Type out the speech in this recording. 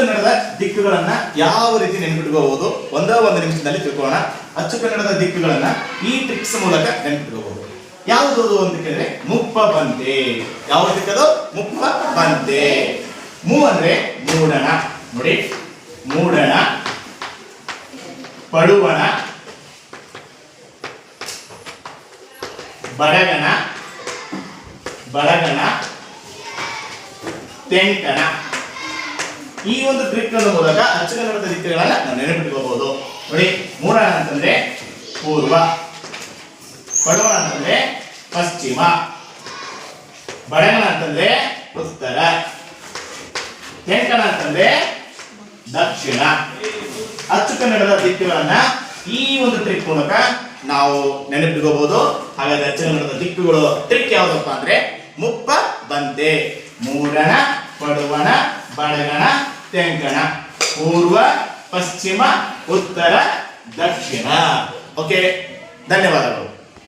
ಕನ್ನಡದ ದಿಕ್ಕುಗಳನ್ನ ಯಾವ ರೀತಿ ನೆನಪಿಟ್ಕೋಬಹುದು ಒಂದೇ ಒಂದು ನಿಮಿಷದಲ್ಲಿ ತಿಳ್ಕೊಳ್ಳೋಣ. ಅಚ್ಚು ಕನ್ನಡದ ದಿಕ್ಕುಗಳನ್ನ ಈ ಟ್ರಿಕ್ಸ್ ಮೂಲಕ ನೆನಪಿಟ್ಕೋಬಹುದು. ಯಾವುದು ಅಂತ ಕೇಳಿದ್ರೆ ಮುಪ್ಪ ಬಂತೆ. ಯಾವ ದಿಕ್ಕದು? ಮುಪ್ಪ ಬಂತೆ. ಮೂ ಅಂದ್ರೆ ಮೂಡಣ. ನೋಡಿ, ಮೂಡಣ, ಪಡುವಣ, ಬಡಗಣ, ಬಳಗಣ, ತೆಂಕಣ. ಈ ಒಂದು ಟ್ರಿಕ್ ಮೂಲಕ ಅಚ್ಚು ಕನ್ನಡದ ದಿಕ್ಕುಗಳನ್ನ ನಾವು ನೆನಪಿಟ್ಕೋಬಹುದು. ನೋಡಿ, ಮೂಡಣ ಅಂತಂದ್ರೆ ಪೂರ್ವ, ಪಡುವಣ ಅಂತಂದ್ರೆ ಪಶ್ಚಿಮ, ಬಡಗಣ ಅಂತಂದ್ರೆ ಉತ್ತರ, ತೆಂಕಣ ಅಂತಂದ್ರೆ ದಕ್ಷಿಣ. ಅಚ್ಚು ಕನ್ನಡದ ದಿಕ್ಕುಗಳನ್ನ ಈ ಒಂದು ಟ್ರಿಕ್ ಮೂಲಕ ನಾವು ನೆನಪಿಟ್ಕೋಬಹುದು. ಹಾಗಾದ್ರೆ ಅಚ್ಚು ಕನ್ನಡದ ದಿಕ್ಕುಗಳು ಟ್ರಿಕ್ ಯಾವ್ದಪ್ಪ ಅಂದ್ರೆ ಮುಪ್ಪ ಬಂತೆ, ಮೂಡಣ, ಪಡುವಣ, ಬಡಗಣ, ತೆಂಕಣ, ಪೂರ್ವ, ಪಶ್ಚಿಮ, ಉತ್ತರ, ದಕ್ಷಿಣ. ಓಕೆ, ಧನ್ಯವಾದಗಳು.